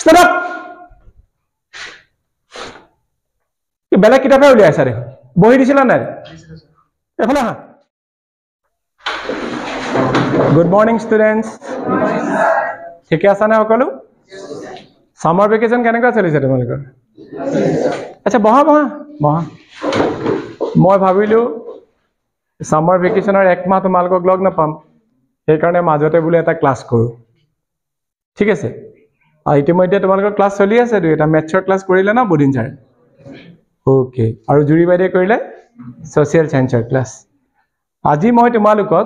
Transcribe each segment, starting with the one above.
stand up কি বেলেগ কিতাপে উলিয়াইছা দেখো বহি দিছিলা নাই এফালে হা গুড মৰ্নিং ষ্টুডেন্টস ঠিকে আছা না সকলো সামাৰ ভেকেশন কেনেকৈ চলিছে তোমালোকৰ আচ্ছা বহা মই ভাবিলো সামাৰ ভেকেশনৰ এক মাহ তোমালোকক লগ নাপাম সেই কাৰণে মাজতে বুলে এটা ক্লাস কৰো ঠিক আছে আৰু ইতিমধ্যে তোমালোকৰ ক্লাস চলি আছে দুইটা মেথছৰ ক্লাস কৰিলে না বুদিন ছাৰ ওকে আৰু জুৰি বাইদে কৰিলে সোশ্যাল সায়েন্সৰ ক্লাস আজি মই তোমালোকক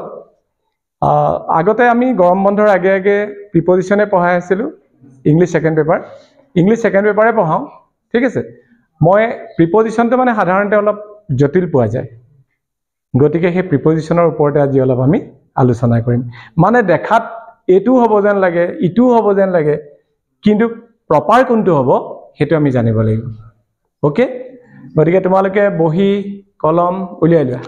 আগতে আমি গৰম বন্ধৰ আগে আগে প্ৰিপজিশনে পঢ়াই আছিলো ইংলিশ সেকেন্ড পেপাৰে পঢ়াও ঠিক আছে মই প্ৰিপজিশনটো মানে সাধাৰণতে অলপ জটিল পোৱা যায় গতিকে সেই প্ৰিপজিশনৰ ওপৰতে আজি অলপ আমি আলোচনা কৰিম মানে দেখাত এটু হ'ব যেন লাগে ইটু হ'ব যেন লাগে কিন্তু প্ৰপাৰ কোনটো হ'ব হেতু আমি জানিব লাগিব ওকে গতিকে তোমালোকে বহি কলম উলিয়াই লোৱা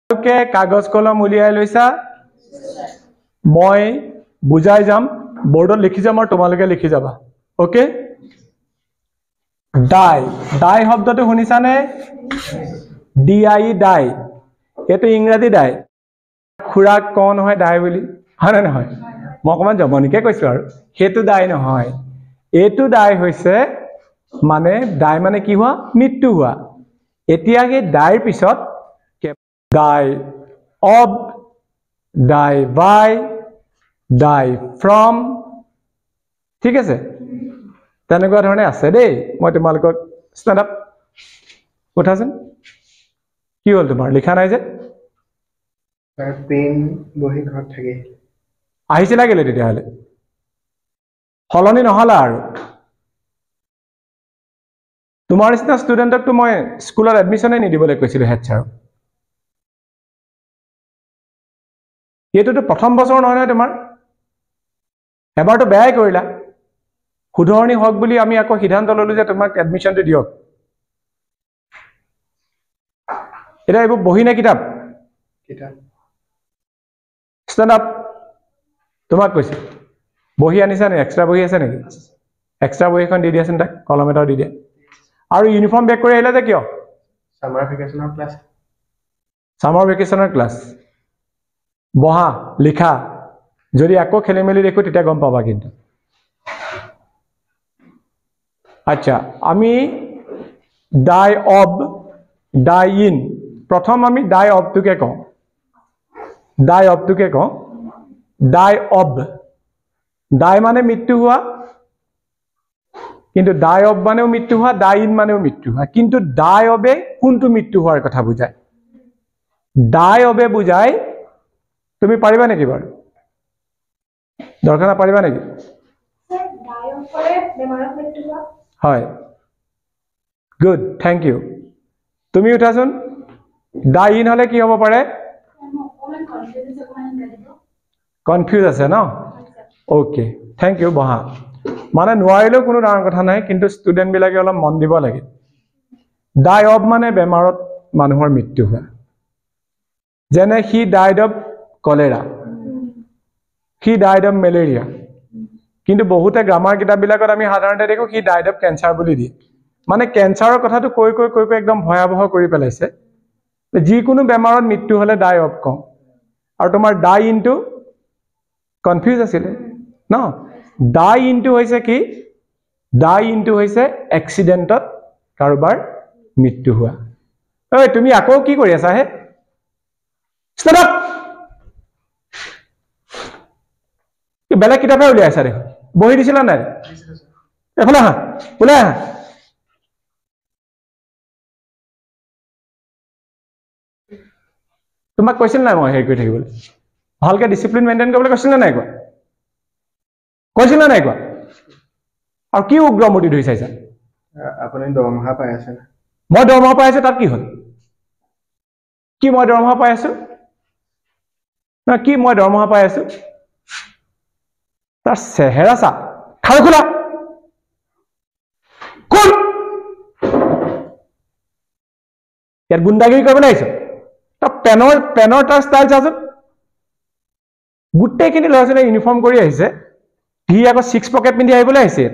ওকে কাগজ কলম উলিয়াই লৈছা মই বুজাই যাম বোৰ্ডত লিখি যাম আৰু তোমালোকে লিখি যাবা ওকে ডাই শব্দটো শুনিছানে DI ডাই এটো ইংৰাজী ডাই খুৰাক কোন হয় ডাই বুলি হয় না হয় মই অকমান জমনিকে কৈছো আৰু হেতু ডাই নহয় এটো ডাই হৈছে মানে ডাই মানে কি হোৱা মৃত্যু হোৱা এতিয়াকে ডাইৰ পিছত die of die by die from ঠিক আছে তেনেকুৱা ধৰণে আছে দেই মই তোমালোকক ষ্টেণ্ড আপ উঠাচোন কি হ'ল তোমাৰ লিখা নাই যে পেন বহি ঘৰত থাকি আহিছিলা গেলে তেতিয়াহলে হলনি নহলা আৰু তোমাৰ নিচিনা ষ্টুডেণ্টকটো মই স্কুলত এডমিশ্যনে নিদিবলৈ কৈছিলো হেড ছাৰক এইটোতো প্ৰথম বছৰ নহয় তোমাৰ এবাৰটো বেয়াই কৰিলা শুধৰণি হক বুলি আমি আকৌ সিদ্ধান্ত ললো যে তোমাক এডমিশ্যনটো দিয়ক এটা এইবোৰ বহি না কিতাপ ষ্টেণ্ড আপ তোমাক কৈছে বহি আনিছা নে এক্সট্ৰা বহি আছে নেকি এক্সট্ৰা বহিখন দি দিয়াচোন তাক কলম এটাও দি দিয়া আৰু ইউনিফৰ্ম বেক কৰি আহিলা যে কিয় সামাৰ ভেকেশনৰ ক্লাস বহা লিখা যদি আকৌ খেলি মেলি দেখো তেতিয়া গম পাবা কিন্তু আচ্ছা আমি ডাই অব ডাই ইন প্ৰথম আমি ডাই অবটোকে কওঁ ডাই অব ডাই মানে মৃত্যু হোৱা কিন্তু ডাই অব মানেও মৃত্যু হোৱা ডাই ইন মানেও মৃত্যু হোৱা কিন্তু ডাই অবে কোনটো মৃত্যু হোৱাৰ কথা বুজায় ডাই অবে বুজায় তুমি পাৰিবা নেকি বাৰু দৰকানা পাৰিবা নেকি হয় গুড থ্যাংক ইউ তুমি উঠাচোন ডাই ইন হলে কি হ'ব পাৰে কনফিউজ আছে ন ওকে থ্যাংক ইউ বহা মানে নোৱাৰিলেও কোনো ডাঙৰ কথা নাই কিন্তু ষ্টুডেন্ট বিলাকে অলপ মন দিব লাগে ডাই অব মানে বেমাৰত মানুহৰ মৃত্যু হোৱা যেনে he died of cholera he died of malaria কিন্তু বহুতে গ্ৰামাৰ কিতাপ বিলাকত আমি সাধাৰণতে দেখো হি ডাইড অফ কেঞ্চাৰ বুলি দিয়ে মানে কেঞ্চাৰৰ কথাটো কৈ একদম ভয়াবহ কৰি পেলাইছে যিকোনো বেমাৰত মৃত্যু হলে ডাই অফ কওঁ আৰু তোমাৰ ডাই ইনটো কনফিউজ আছিল ন ডাই ইনটো হৈছে কি ডাই ইনটো হৈছে এক্সিডেন্টত কাৰোবাৰ মৃত্যু হোৱা ঐ তুমি আকৌ কি কৰি আছা হে ষ্টেণ্ড আপ কি বেলেগ কিতাপে উলিয়াইছা দেখো বহি দিছিলা নাই এফালে হা ওলাই আহা তোমাক কৈছিল নাই মই হেৰি কৰি থাকিবলৈ ভালকে ডিসিপ্লিন মেইনটেইন কৰিবলৈ কৈছিল নাই কোৱা কৈছিল নাই কোৱা আৰু কি উগ্ৰমূৰ্তি ধৰি চাইছা আপুনি দৰমহা পাই আছে না মই দৰমহা পাই আছো তাত কি হ'ল কি মই দৰমহা পাই আছো না কি মই দৰমহা পাই আছো তাৰ চেহেৰা চা খাল খোলা কোন ইয়াত গুণ্ডাগিৰি কৰিবলৈ আহিছ তাৰ পেনৰ তাৰ ষ্টাইল চাচোন গোটেইখিনি ল'ৰা ছোৱালীয়ে ইউনিফৰ্ম কৰি আহিছে সি আকৌ 6 পকেট পিন্ধি আহিবলৈ আহিছে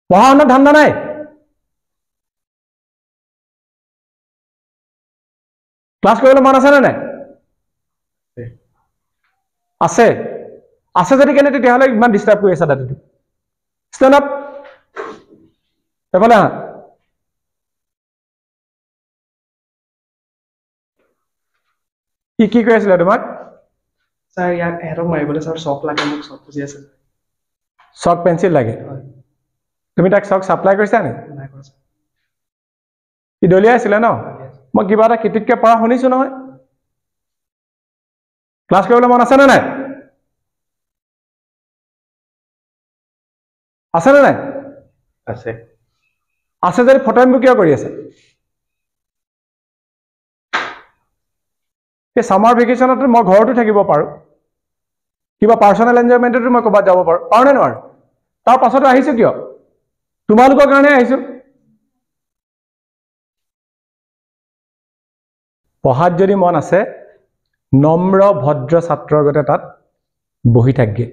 পঢ়া শুনাত ধান্দা নাই ক্লাছ কৰিবলৈ মন আছে নে নাই আছে আছে যদি কেনে তেতিয়াহ'লে ইমান ডিষ্টাৰ্ব কৰি আছে দাদুটো ষ্টেণ্ড আপ এফালে আহা কি কৈ আছিলে তোমাক স্যাৰ ইয়াক এহেতক মাৰিবলৈ স্যাৰ চক লাগে মোক চক খুজি আছে চক পেঞ্চিল লাগে তুমি তাক চক সাপ্লাই কৰিছা নে নাই কৰা স্যাৰ ই দলিয়াই আছিলে ন মই কিবা এটা কিটিককে পঢ়া শুনিছো নহয় ক্লাছ কৰিবলৈ মন আছে নে নাই আছে নে নাই আছে আছে যদি ফটোবোৰ কিয় কৰি আছে এই সামাৰ ভেকেশনত মই ঘৰতো থাকিব পাৰো কিবা পাৰ্সোনাল এনজয়মেন্টতো মই ক'বাত যাব পাৰো পাৰো নে নোৱাৰো তাৰ পাছতো আহিছো কিয় তোমালোকৰ কাৰণে আহিছো পঢ়াত যদি মন আছে নম্ৰ ভদ্ৰ ছাত্ৰৰ গতে তাত বহি থাকগে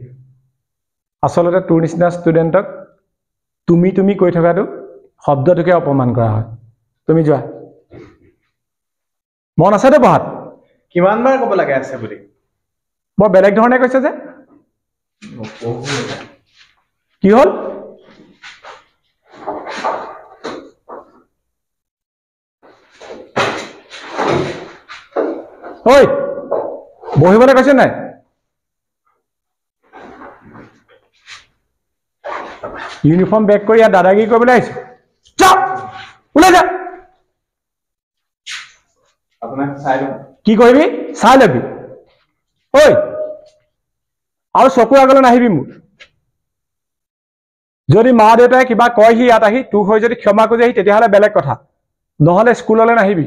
আসলতে তোৰ নিচিনা ষ্টুডেণ্টক তুমি কৈ থকাটো শব্দটোকে অপমান কৰা হয় তুমি যোৱা মন আছে তো পঢ়াত কিমান বাৰ ক'ব লাগে আছে বুলি বৰ বেলেগ ধৰণে কৈছে যে কি হ'ল ঐ বহিবলৈ কৈছে নাই ইউনিফৰ্ম বেক কৰি ইয়াত দাদাগিৰি কৰিবলৈ আহিছো চপ ওলাই যা আপোনাক চাই লওঁ কি কৰিবি চাই লবি ঐ আৰু চকুৰ আগলৈ নাহিবি মোৰ যদি মা দেউতাই কিবা কয়হি ইয়াত আহি তোৰ হৈ যদি ক্ষমা কৰি আহি তেতিয়াহ'লে বেলেগ কথা নহ'লে স্কুললৈ নাহিবি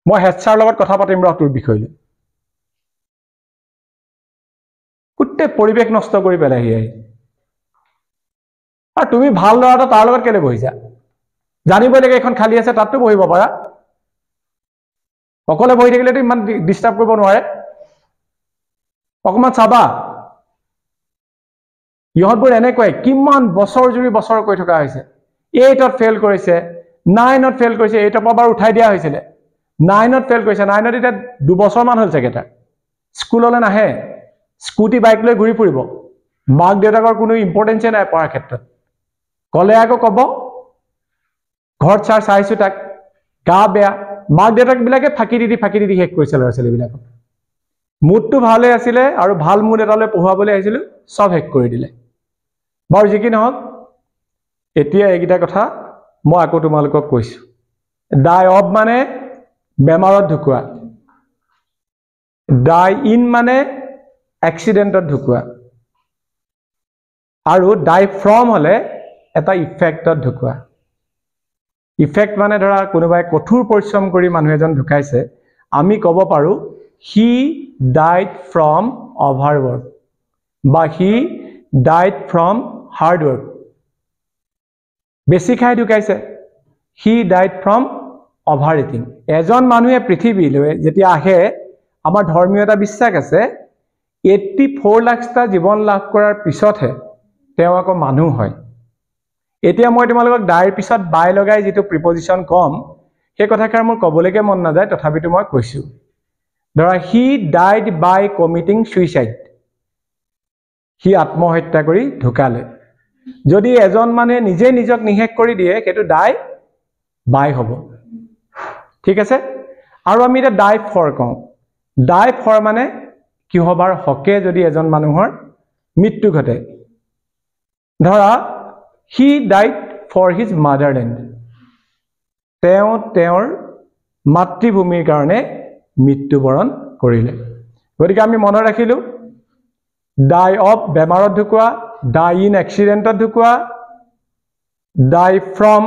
মই হেড ছাৰৰ লগত কথা পাতিম ৰহ তোৰ বিষয়লৈ গোটেই পৰিৱেশ নষ্ট কৰি পেলাইহি আহি আৰু তুমি ভাল ল'ৰা এটা তাৰ লগত কেলে বহিছা জানিবই লাগে এখন খালী আছে তাততো বহিব পাৰা অকলে বহি থাকিলেতো ইমান ডিষ্টাৰ্ব কৰিব নোৱাৰে অকণমান চাবা ইহঁতবোৰ এনেকুৱাই কিমান বছৰ জুৰি বছৰ কৈ থকা হৈছে 8ত ফেইল কৰিছে 9ত ফেইল কৰিছে 8ৰ পৰা বাৰু উঠাই দিয়া হৈছিলে 9ত ফেইল কৰিছে 9ত এতিয়া 2 বছৰমান হ'ল চাগে তাৰ স্কুললৈ নাহে স্কুটি বাইক লৈ ঘূৰি ফুৰিব মাক দেউতাকৰ কোনো ইম্পৰ্টেঞ্চে নাই পঢ়াৰ ক্ষেত্ৰত কলে আকৌ ক'ব ঘৰত ছাৰ চাইছো তাক গা বেয়া মাক দেউতাক বিলাকে ফাঁকি দি শেষ কৰিছে ল'ৰা ছোৱালীবিলাকক মুডটো ভালে আছিলে আৰু ভাল মুড এটালৈ পঢ়ুৱাবলৈ আহিছিলো সব শেষ কৰি দিলে বাৰু যি কি নহওক এতিয়া এইকেইটা কথা মই আকৌ তোমালোকক কৈছো ডাই অফ মানে বেমাৰত ঢুকুৱা ডাই ইন মানে এক্সিডেণ্টত ঢুকুৱা আৰু ডাই ফ্ৰম হলে এটা ইফেক্টত ঢুকুৱা ইফেক্ট মানে ধৰা কোনোবাই কঠোৰ পৰিশ্ৰম কৰি মানুহ এজন ঢুকাইছে আমি ক'ব পাৰো হি ডাইড ফ্ৰম অভাৰৱৰ্ক বা হি ডাইড ফ্ৰম হাৰ্ডৱৰ্ক বেছি খাই ঢুকাইছে he died from over eating এজন মানুহে পৃথিৱীলৈ যেতিয়া আহে আমাৰ ধৰ্মীয় এটা বিশ্বাস আছে 84 লাখটা জীৱন লাভ কৰাৰ পিছতহে তেওঁ আকৌ মানুহ হয় এতিয়া মই তোমালোকক ডাইৰ পিছত বাই লগাই যিটো প্ৰিপজিশন কম সেই কথাষাৰ মোৰ ক'বলৈকে মন নাযায় তথাপিতো মই কৈছো ধৰা he died by committing suicide he আত্মহত্যা কৰি ঢুকালে যদি এজন মানুহে নিজে নিজক নিশেষ কৰি দিয়ে সেইটো ডাই বাই হ'ব ঠিক আছে আৰু আমি এটা ডাই ফৰ কওঁ ডাই ফৰ মানে কিহবাৰ হকে যদি এজন মানুহৰ মৃত্যু ঘটে ধৰা he died for his motherland তেওঁ তেওঁৰ মাতৃভূমিৰ কাৰণে মৃত্যুবৰণ কৰিলে গতিকে আমি মনত ৰাখিলো ডাই অফ বেমাৰত ঢুকুৱা ডাই ইন এক্সিডেণ্টত ঢুকুৱা ডাই ফ্ৰম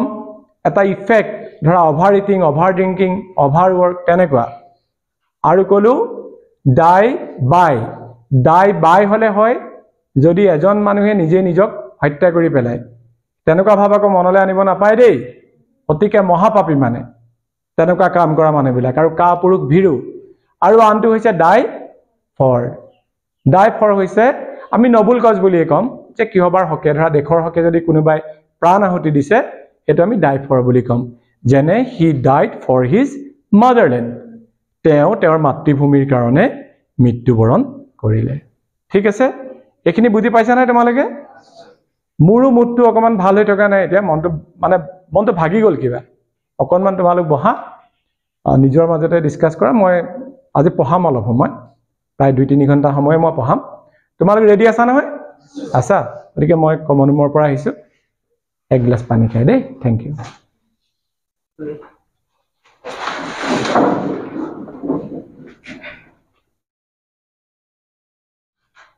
এটা ইফেক্ট ধৰা over eating over drinking over work তেনেকুৱা আৰু ক'লো ডাই বাই হলে হয় যদি এজন মানুহে নিজে নিজক হত্যা কৰি পেলায় তেনেকুৱা ভাৱ আকৌ মনলৈ আনিব নাপায় দেই অতিকে মহাপাপী মানে তেনেকুৱা কাম কৰা মানুহবিলাক আৰু কা পুৰুষ ভীৰু আৰু আনটো হৈছে ডাই ফৰ ডাই ফৰ হৈছে আমি নবুল কজ বুলিয়ে ক'ম যে কিহবাৰ হকে ধৰা দেশৰ হকে যদি কোনোবাই প্ৰাণ আহুতি দিছে সেইটো আমি ডাই ফৰ বুলি ক'ম যেনে he died for his motherland তেওঁ তেওঁৰ মাতৃভূমিৰ কাৰণে মৃত্যুবৰণ কৰিলে ঠিক আছে এইখিনি বুজি পাইছা নাই তোমালোকে মোৰো মুডটো অকমান ভাল হৈ থকা নাই এতিয়া মনটো ভাগি গ'ল কিবা অকনমান তোমালোক বহা নিজৰ মাজতে ডিসকাস কৰা মই আজি পঢ়াম অলপ সময় প্ৰায় 2-3 ঘণ্টা সময় মই পঢ়াম তোমালোক ৰেডি আছা নহয় আছা গতিকে মই কমন ৰুমৰ পৰা আহিছো এক গ্লাস পানী খাই দেই থ্যাংক ইউ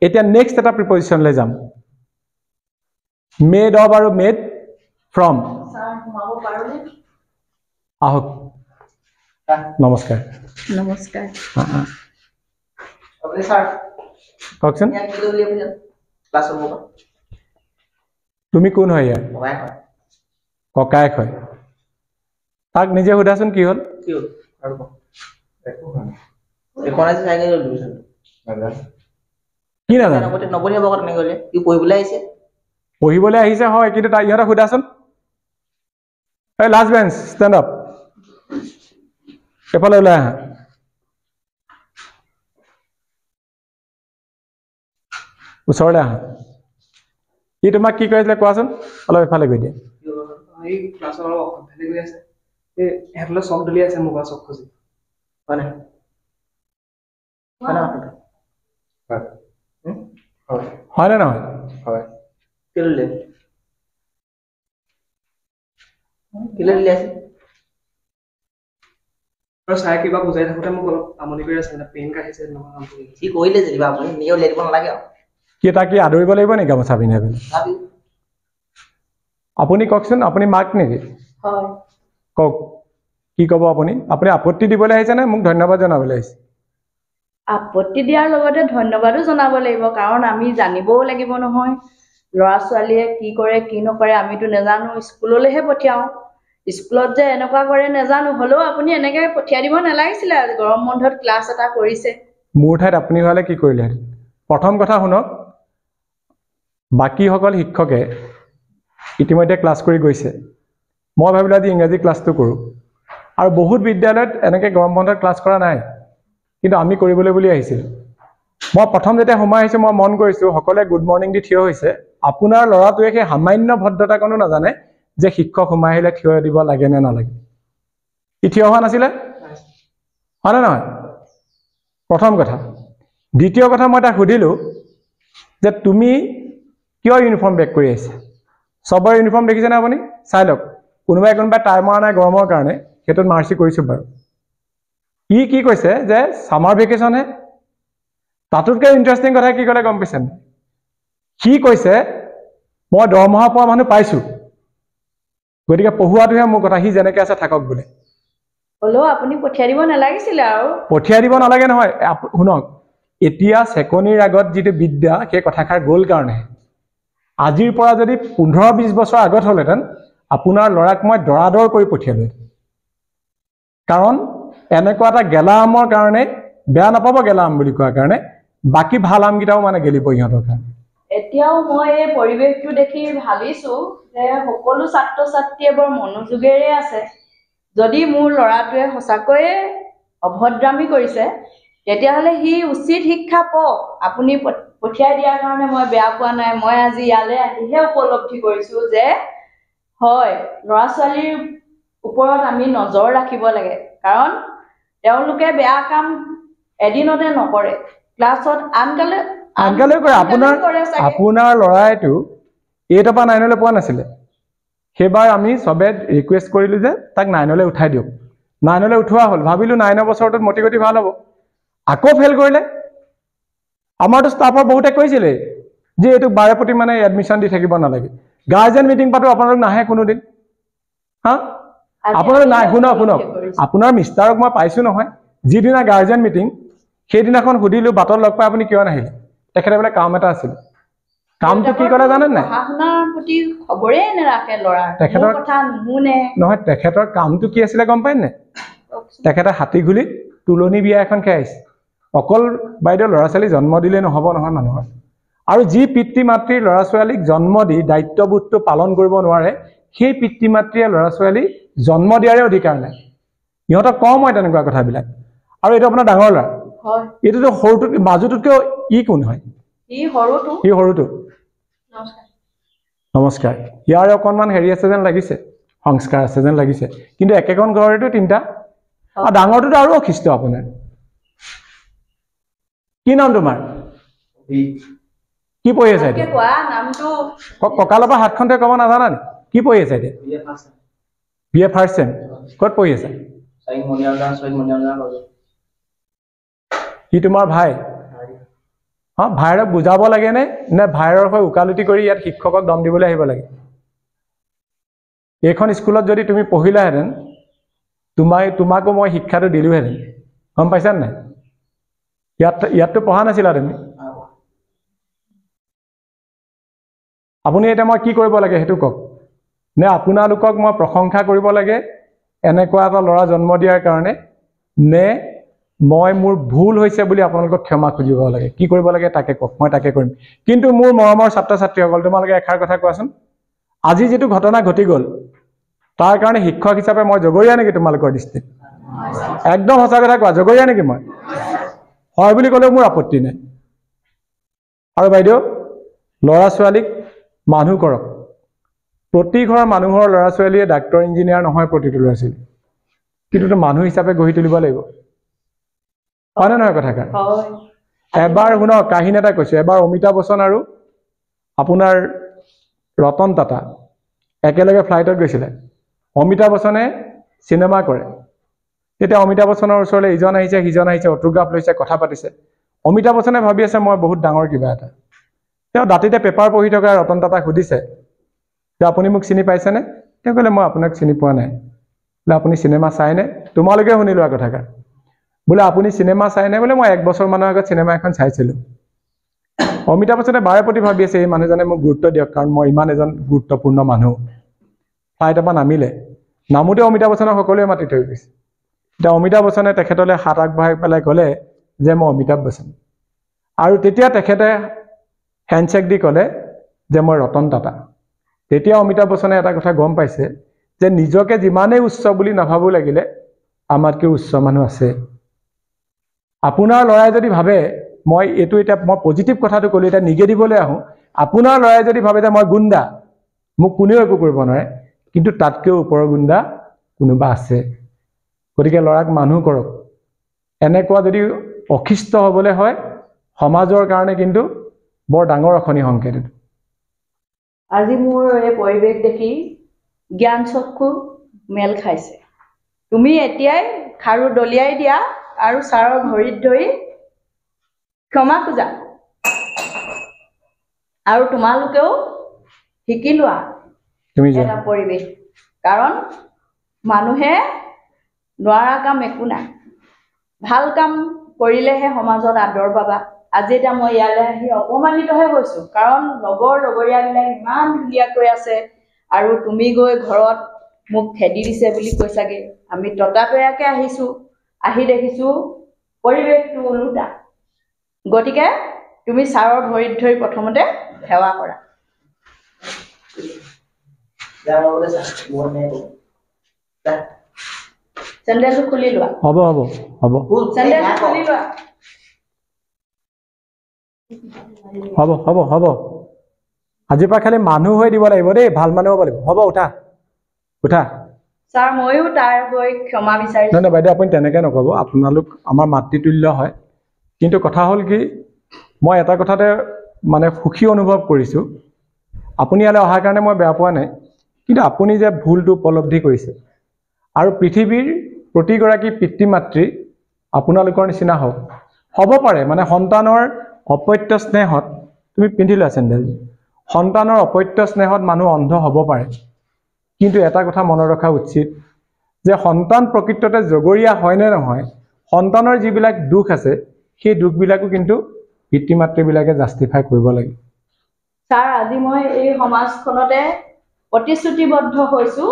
এতিয়া নেক্সট এটা প্ৰিপজিশনলৈ যাম মেড অফ আৰু মেড ফ্ৰম স্যাৰ ঘুমাবো পাৰোনে আহক নমস্কাৰ নমস্কাৰ আপুনি স্যাৰ কওকচোন ইয়াত কি লৈ আপুনি ক্লাছ হ'ব তুমি কোন হয় ইয়াৰ মই হয় ককায়েক হয় তাক নিজে সোধাচোন কি হ'ল কি হ'ল আৰু কওক একো হোৱা নাই এখন আজি চাই গ'ল ডিভিজন কি নাজানো নবনি হ'ব কথা গ'লে কি পঢ়িবলৈ আহিছে পঢ়িবলৈ আহিছে হয় কিন্তু তাই ইহঁতক সোধাচোন এই লাষ্ট বেঞ্চ ষ্টেণ্ড আপ এফালে ওলাই আহা ওচৰলৈ আহা কি তোমাক কি কৈছিলে কোৱাচোন অলপ এফালে গৈ দিয়া এই ক্লাছৰ অলপ অসভ্যালি কৰি আছে এই এফালে চক দলি আছে মোবাইল চক খুজি হয় নাই হয় না হয় হয় নে নহয় হয় কেলে দিলে আছে আৰু চাই কিবা বুজাই থাকোতে মোক অলপ আমনি কৰি আছে পেইন কাঢ়িছে নহয় কাম কৰি কি কৰিলে যেনিবা আপুনি নিজে উলিয়াই দিব নালাগে আৰু কি তাক কি আদৰিব লাগিব নেকি গামোচা পিন্ধাই পেলাই ভাবি আপুনি কওকচোন আপুনি মাক নেকি হয় কওক কি ক'ব আপুনি আপুনি আপত্তি দিবলৈ আহিছে নে মোক ধন্যবাদ জনাবলৈ আহিছে আপত্তি দিয়াৰ লগতে ধন্যবাদো জনাব লাগিব কাৰণ আমি জানিবও লাগিব নহয় ল'ৰা ছোৱালীয়ে কি কৰে কি নকৰে আমিতো নেজানো স্কুললৈহে পঠিয়াও স্কুলত যে এনেকুৱা কৰে নেজানো হ'লেও আপুনি এনেকৈ পঠিয়াই দিব নালাগিছিলে গৰম বন্ধত ক্লাছ এটা কৰিছে মোৰ ঠাইত আপুনি হ'লে কি কৰিলেহেঁতেন প্ৰথম কথা শুনক বাকীসকল শিক্ষকে ইতিমধ্যে ক্লাছ কৰি গৈছে মই ভাবিলোঁ আজি ইংৰাজী ক্লাছটো কৰোঁ আৰু বহুত বিদ্যালয়ত এনেকৈ গৰম বন্ধত ক্লাছ কৰা নাই কিন্তু আমি কৰিবলৈ বুলি আহিছিলোঁ মই প্ৰথম যেতিয়া সোমাই আহিছোঁ মই মন কৰিছোঁ সকলোৱে গুড মৰ্ণিং দি থিয় হৈছে আপোনাৰ ল'ৰাটোৱে সেই সামান্য ভদ্ৰতাকণো নাজানে যে শিক্ষক সোমাই আহিলে থিয় দিব লাগে নে নালাগে ই থিয় হোৱা নাছিলে হয় নে নহয় প্ৰথম কথা দ্বিতীয় কথা মই তাক সুধিলোঁ যে তুমি কিয় ইউনিফৰ্ম বেক কৰি আহিছা চবৰে ইউনিফৰ্ম দেখিছেনে আপুনি চাই লওক কোনোবাই টাই মৰা নাই গৰমৰ কাৰণে সেইটোত মাৰ্চি কৰিছোঁ বাৰু ই কি কৈছে যে সামাৰ ভেকেশ্যনহে তাতোতকৈ ইণ্টাৰেষ্টিং কথা কি ক'লে গম পাইছে সি কৈছে মই দৰমহা পোৱা মানুহ পাইছোঁ গতিকে পঢ়ুৱাটোহে মোৰ কথা সি যেনেকৈ আছে থাকক বোলে হ'লেও আপুনি পঠিয়াই দিব নালাগিছিলে আৰু পঠিয়াই দিব নালাগে নহয় শুনক এতিয়া চেকনিৰ আগত যিটো বিদ্যা সেই কথাষাৰ গ'ল কাৰণে আজিৰ পৰা যদি 15-20 বছৰ আগত হ'লহেঁতেন আপোনাৰ ল'ৰাক মই দৰাদৰ কৰি পঠিয়ালোঁ কাৰণ এনেকুৱা এটা গেলা আমৰ কাৰণে বেয়া নাপাব গেলা আম বুলি কোৱাৰ কাৰণে বাকী ভাল আমকেইটাও মানে গেলিব ইহঁতৰ কাৰণে এতিয়াও মই এই পৰিৱেশটো দেখি ভাবিছোঁ যে সকলো ছাত্ৰ ছাত্ৰীয়ে বৰ মনোযোগেৰে আছে যদি মোৰ ল'ৰাটোৱে সঁচাকৈয়ে অভদ্ৰামী কৰিছে তেতিয়াহ'লে সি উচিত শিক্ষা পাওক আপুনি পঠিয়াই দিয়াৰ কাৰণে মই বেয়া পোৱা নাই মই আজি ইয়ালৈ আহিহে উপলব্ধি কৰিছোঁ যে হয় ল'ৰা ছোৱালীৰ ওপৰত আমি নজৰ ৰাখিব লাগে কাৰণ তেওঁলোকে বেয়া কাম এদিনতে নকৰে ক্লাছত আনকালে কৰে আপোনাৰ ল'ৰাইটো 8 পৰা 9 লৈ পোৱা নাছিলে সেইবাৰ আমি চবে ৰিকুৱেষ্ট কৰিলোঁ যে তাক 9 লৈ উঠাই দিয়ক 9 লৈ উঠোৱা হ'ল ভাবিলোঁ 9 বছৰটোত মতি গতি ভাল হ'ব আকৌ ফেল কৰিলে আমাৰতো ষ্টাফৰ বহুতে কৈছিলে যে এইটো বাৰে প্ৰতি মানে এডমিশ্যন দি থাকিব নালাগে গাৰ্জেন মিটিং পাতো আপোনালোক নাহে কোনোদিন হা আপোনালোক নাই শুনক আপোনাৰ মিষ্টাৰক মই পাইছোঁ নহয় যিদিনা গাৰ্জেন মিটিং সেইদিনাখন সুধিলোঁ বাটত লগ পাই আপুনি কিয় নাহিলে তেখেতে বোলে কাম এটা আছিল কামটো কি কৰে জানেন নাই পঢ়া-শুনাৰ প্ৰতি খবৰেই নাৰাখে ল'ৰা তেখেতৰ কথা নুশুনে নহয় তেখেতৰ কামটো কি আছিলে গম পায় নে তেখেতে হাতীগুলিত তুলনি বিয়া এখন খাই আহিছে অকল বাইদেউ ল'ৰা ছোৱালী জন্ম দিলে নহ'ব নহয় মানুহৰ। আৰু যি পিতৃ মাতৃৰ ল'ৰা ছোৱালীক জন্ম দি দায়িত্ববোধটো পালন কৰিব নোৱাৰে, সেই পিতৃ মাতৃয়ে ল'ৰা ছোৱালী জন্ম দিয়াৰে অধিকাৰ নাই। ইহঁতক কওঁ মই তেনেকুৱা কথাবিলাক। আৰু এইটো আপোনাৰ ডাঙৰ ল'ৰা, হয় এইটোতো সৰুটো মাজুটোতকৈ কোন হয়? ই সৰুটো। নমস্কাৰ। নমস্কাৰ। ইয়াৰ অকণমান হেৰি আছে যেন লাগিছে, সংস্কাৰ আছে যেন লাগিছে, কিন্তু একেখন ঘৰতো তিনিটা। আৰু ডাঙৰটোতো আৰু অশিষ্ট আপোনাৰ। কি নাম তোমাৰ? কি পঢ়ি আছে এতিয়া? কঁকালৰ পৰা হাতখন থৈ ক'ব নাজানা নি? কি পঢ়ি আছে এতিয়া? BA first sem. ক'ত পঢ়ি আছে? সি তোমাৰ ভাই? ভাইৰক বুজাব লাগে নে ভাইৰৰ হৈ উকালতি কৰি ইয়াত শিক্ষকক দম দিবলৈ আহিব লাগে? এইখন স্কুলত যদি তুমি পঢ়িলাহেঁতেন, তোমাকো মই শিক্ষাটো দিলোহেঁতেন। গম পাইছা নাই? ইয়াততো পঢ়া নাছিলা তুমি। আপুনি এতিয়া মই কি কৰিব লাগে সেইটো কওক। নে আপোনালোকক মই প্ৰশংসা কৰিব লাগে এনেকুৱা এটা ল'ৰা জন্ম দিয়াৰ কাৰণে, নে মই মোৰ ভুল হৈছে বুলি আপোনালোকক ক্ষমা খুজিব লাগে? কি কৰিব লাগে তাকে কওক, মই তাকে কৰিম। কিন্তু মোৰ মৰমৰ ছাত্ৰ ছাত্ৰীসকল, তোমালোকে এষাৰ কথা কোৱাচোন। আজি যিটো ঘটনা ঘটি গ'ল, তাৰ কাৰণে শিক্ষক হিচাপে মই জগৰীয়া নেকি তোমালোকৰ দৃষ্টিত? একদম সঁচা কথা কোৱা, জগৰীয়া নেকি মই? হয় বুলি ক'লেও মোৰ আপত্তি নাই। আৰু বাইদেউ, ল'ৰা ছোৱালীক মানুহ কৰক। প্ৰতি ঘৰৰ মানুহৰ ল'ৰা ছোৱালীয়ে ডাক্তৰ ইঞ্জিনিয়াৰ নহয় প্ৰতিটো ল'ৰা ছোৱালী, কিন্তু মানুহ হিচাপে গঢ়ি তুলিব লাগিব। হয় নে নহয় কথাষাৰ? এবাৰ শুনক, কাহিনী এটা কৈছো। এবাৰ অমিতাভ বচ্চন আৰু আপোনাৰ ৰতন টাটা একেলগে ফ্লাইটত গৈছিলে। অমিতাভ বচ্চনে চিনেমা কৰে। তেতিয়া অমিতাভ বচ্চনৰ ওচৰলৈ ইজন আহিছে, সিজন আহিছে, অটোগ্ৰাফ লৈছে, কথা পাতিছে। অমিতাভ বচ্চনে ভাবি আছে মই বহুত ডাঙৰ কিবা এটা। তেওঁ দাঁতিতে পেপাৰ পঢ়ি থকা ৰতন টাটাক সুধিছে যে আপুনি মোক চিনি পাইছেনে? তেওঁ ক'লে মই আপোনাক চিনি পোৱা নাই। বোলে আপুনি চিনেমা চাইনে? তোমালোকে শুনি লোৱা কথাষাৰ। বোলে আপুনি চিনেমা চাইনে? বোলে মই 1 বছৰমানৰ আগত চিনেমা এখন চাইছিলোঁ। অমিতাভ বচ্চনে বাৰে প্ৰতি ভাবি আছে এই মানুহজনে মোক গুৰুত্ব দিয়ক, কাৰণ মই ইমান এজন গুৰুত্বপূৰ্ণ মানুহ। ফ্লাইটৰ পৰা নামিলে। নামোতে অমিতাভ বচ্চনক সকলোৱে মাতি থৈ গৈছে। এতিয়া অমিতাভ বচ্চনে তেখেতলৈ হাত আগবঢ়াই পেলাই ক'লে যে মই অমিতাভ বচ্চন। আৰু তেতিয়া তেখেতে হেণ্ডশ্বেক দি ক'লে যে মই ৰতন টাটা। তেতিয়া অমিতাভ বচ্চনে এটা কথা গম পাইছে যে নিজকে যিমানেই উচ্চ বুলি নাভাবো লাগিলে আমাতকৈ উচ্চ মানুহ আছে। আপোনাৰ ল'ৰাই যদি ভাবে, মই এইটো এতিয়া মই পজিটিভ কথাটো ক'লো, এতিয়া নিগেটিভলৈ আহোঁ। আপোনাৰ ল'ৰাই যদি ভাবে যে মই গুণ্ডা, মোক কোনেও একো কৰিব নোৱাৰে, কিন্তু তাতকৈও ওপৰৰ গুণ্ডা কোনোবা আছে। গতিকে ল'ৰাক মানুহ কৰক। এনেকুৱা যদি অশিষ্ট হ'বলৈ হয়, সমাজৰ কাৰণে কিন্তু বৰ ডাঙৰ অশনি সংকেত। আজি মোৰ এই পৰিৱেশ দেখি জ্ঞান চক্ষু মেল খাইছে। তুমি এতিয়াই খাৰু দলিয়াই দিয়া আৰু ছাৰৰ ভৰিত ধৰি ক্ষমা খোজা। আৰু তোমালোকেও শিকি লোৱা এটা পৰিৱেশ। কাৰণ মানুহে নোৱাৰা কাম একো নাই। ভাল কাম কৰিলেহে সমাজত আদৰ পাবা। আজি এতিয়া মই ইয়ালৈ আহি অপমানিতহে হৈছোঁ, কাৰণ লগৰীয়াবিলাক ইমান ধুনীয়াকৈ আছে আৰু তুমি গৈ ঘৰত মোক খেদি দিছে বুলি কৈছাগে। আমি ততাতৈয়াকে আহিছোঁ, আহি দেখিছোঁ পৰিৱেশটো ওলোটা। গতিকে তুমি ছাৰৰ ভৰিত ধৰি প্ৰথমতে সেৱা কৰা। চেণ্ডেলটো খুলি লোৱা। হ'ব। চেণ্ডেলটো খুলি লোৱা। হ'ব। আজিৰ পৰা খালি মানুহ হৈ দিব লাগিব দেই, ভাল মানুহ হ'ব লাগিব। হ'ব, উঠা। ছাৰ, ময়ো তাৰ গৈ ক্ষমা বিচাৰিছোঁ। নহয় বাইদেউ, আপুনি তেনেকৈ নক'ব। আপোনালোক আমাৰ মাতৃতুল্য হয়। কিন্তু কথা হ'ল কি, মই এটা কথাতে মানে সুখী অনুভৱ কৰিছোঁ। আপুনি ইয়ালৈ অহাৰ কাৰণে মই বেয়া পোৱা নাই, কিন্তু আপুনি যে ভুলটো উপলব্ধি কৰিছে আৰু পৃথিৱীৰ প্ৰতিগৰাকী পিতৃ মাতৃ আপোনালোকৰ নিচিনা হ'ব পাৰে। মানে সন্তানৰ অপত্য স্নেহত, তুমি পিন্ধি লোৱা চেণ্ডেল, সন্তানৰ অপত্য স্নেহত মানুহ অন্ধ হ'ব পাৰে। কিন্তু এটা কথা মনত ৰখা উচিত যে সন্তান প্ৰকৃততে জগৰীয়া হয় নে নহয়, সন্তানৰ যিবিলাক দুখ আছে সেই দুখবিলাকো কিন্তু পিতৃ মাতৃবিলাকে জাষ্টিফাই কৰিব লাগে। ছাৰ, আজি মই এই সমাজখনতে প্ৰতিশ্ৰুতিবদ্ধ হৈছোঁ,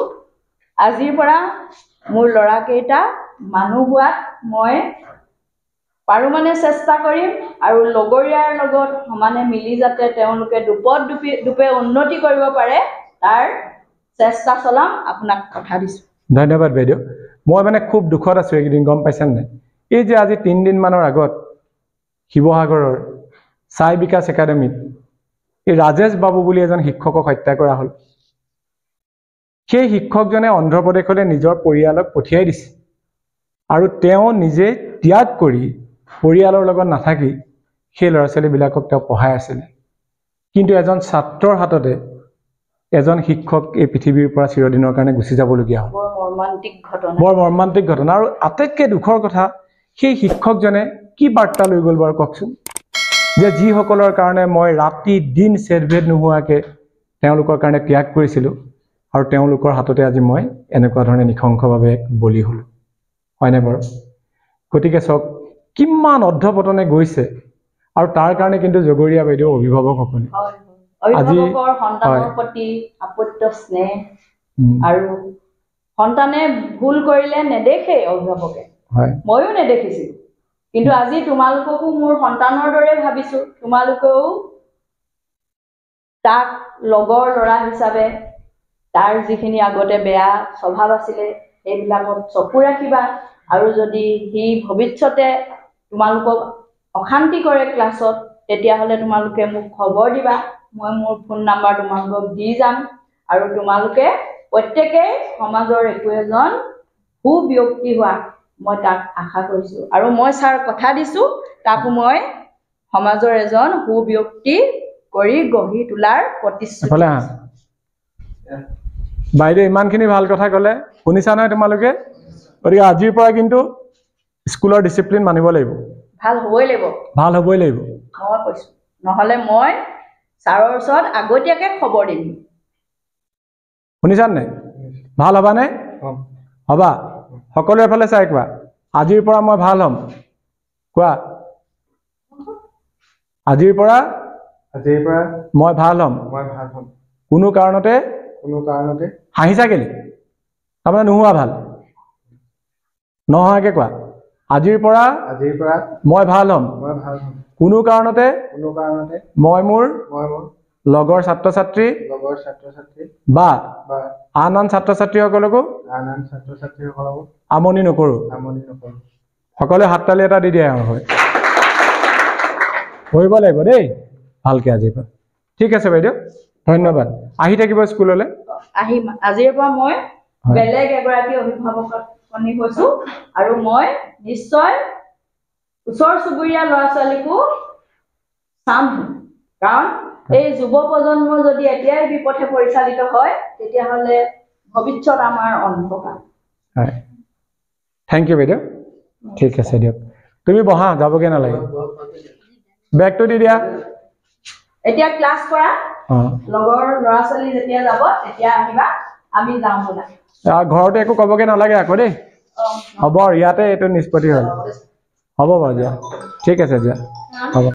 আজিৰ পৰা মোৰ ল'ৰাকেইটা মানুহ হোৱাত মই পাৰো মানে চেষ্টা কৰিম আৰু লগৰীয়াৰ লগত সমানে মিলি যাতে তেওঁলোকে দুপে উন্নতি কৰিব পাৰে তাৰ চেষ্টা চলাম আপোনাক কথা দিছো ধন্যবাদ বাইদেউ মই মানে খুব দুখত আছো এইকেইদিন গম পাইছেন নাই এই যে আজি 3 দিন মানৰ আগত শিৱসাগৰৰ সাই বিকাশ একাডেমীত এই ৰাজেশ বাবু বুলি এজন শিক্ষকক হত্যা কৰা হ'ল সেই শিক্ষকজনে অন্ধ্ৰপ্ৰদেশলৈ নিজৰ পৰিয়ালক পঠিয়াই দিছে আৰু তেওঁ নিজে ত্যাগ কৰি পৰিয়ালৰ লগত নাথাকি সেই ল'ৰা ছোৱালীবিলাকক তেওঁ পঢ়াই আছিল কিন্তু এজন ছাত্ৰৰ হাততে এজন শিক্ষক এই পৃথিৱীৰ পৰা চিৰদিনৰ কাৰণে গুচি যাবলগীয়া হ'ল বৰ মৰ্মান্তিক ঘটনা আৰু আটাইতকৈ দুখৰ কথা সেই শিক্ষকজনে কি বাৰ্তা লৈ গ'ল বাৰু কওকচোন যে যিসকলৰ কাৰণে মই ৰাতি দিন চেৰভেদ নোহোৱাকৈ তেওঁলোকৰ কাৰণে ত্যাগ কৰিছিলোঁ আৰু তেওঁলোকৰ হাততে আজি মই এনেকুৱা ধৰণে নিখংসভাৱে বলি হ'লোঁ হয়নে বাৰু গতিকে চাওক কিমান অধপতনে গৈছে আৰু তাৰ কাৰণে কিন্তু জগৰীয়া বাইদেউ অভিভাৱকসকলে অভিভাৱকৰ সন্তানৰ প্ৰতি আপত্য স্নেহ আৰু সন্তানে ভুল কৰিলে নেদেখে অভিভাৱকে ময়ো নেদেখিছিলোঁ কিন্তু আজি তোমালোককো মোৰ সন্তানৰ দৰে ভাবিছো তোমালোকেও তাক লগৰ ল'ৰা হিচাপে তাৰ যিখিনি আগতে বেয়া স্বভাৱ আছিলে সেইবিলাকত চকু ৰাখিবা আৰু যদি সি ভৱিষ্যতে তোমালোকক অশান্তি কৰে ক্লাছত তেতিয়াহ'লে তোমালোকে মোক খবৰ দিবা মই মোৰ ফোন নাম্বাৰ তোমালোকক দি যাম আৰু তোমালোকে প্ৰত্যেকেই সমাজৰ একো এজন সুব্যক্তি হোৱা মই তাক আশা কৰিছো আৰু মই ছাৰ কথা দিছো তাক মই সমাজৰ এজন সুব্যক্তি কৰি গঢ়ি তোলাৰ প্ৰতিশ্ৰুতি বাইদেউ ইমানখিনি ভাল কথা ক'লে শুনিছা নহয় তোমালোকে গতিকে আজিৰ পৰা কিন্তু স্কুলৰ ডিসিপ্লিন মানিব লাগিব ভাল হ'বই লাগিব মই কৈছো নহলে মই ছাৰৰ ওচৰত আগতীয়াকে খবৰ দিম শুনিছা নাই ভাল হবানে হবা সকলোৰে ফালে চাই কোৱা আজিৰ পৰা মই ভাল হ'ম কোৱা আজিৰ পৰা মই ভাল হ'ম কোনো কাৰণতে হাঁহিছা কেলে তাৰমানে নোহোৱা ভাল নহয়কে কোৱা আজিৰ পৰা মই ভাল হ'ম কোনো কাৰণতে মই মোৰ লগৰ ছাত্ৰ ছাত্ৰী বা আন ছাত্ৰ ছাত্ৰীসকলকো আমনি নকৰো সকলোৱে হাততালি এটা দি দিয়া হয় কৰিব লাগিব দেই ভালকে আজিৰ পৰা ঠিক আছে বাইদেউ ধন্যবাদ আহি থাকিব স্কুললৈ আহিম আজিৰ পৰা মই বেলেগ এগৰাকী অভিভাৱক হৈছো আৰু মই নিশ্চয় ওচৰ চুবুৰীয়া ল'ৰা ছোৱালীকো চাম কাৰণ এই যুৱ প্ৰজন্ম যদি এতিয়াই বিপথে পৰিচালিত হয় তেতিয়াহ'লে ভৱিষ্যত আমাৰ অন্ধকাৰ হয় থ্যাংক ইউ বাইদেউ ঠিক আছে দিয়ক তুমি বহা যাবগে নালাগে বেগটো দি দিয়া এতিয়া ক্লাছ কৰা লগৰ ল'ৰা ছোৱালী যেতিয়া যাব তেতিয়া আহিবা আমি যাম বলা ঘৰতে একো ক'বগে নালাগে আকৌ দেই হ'ব ইয়াতে এইটো নিষ্পত্তি হ'ল হ'ব বাৰু দিয়া ঠিক আছে দিয়া হ'ব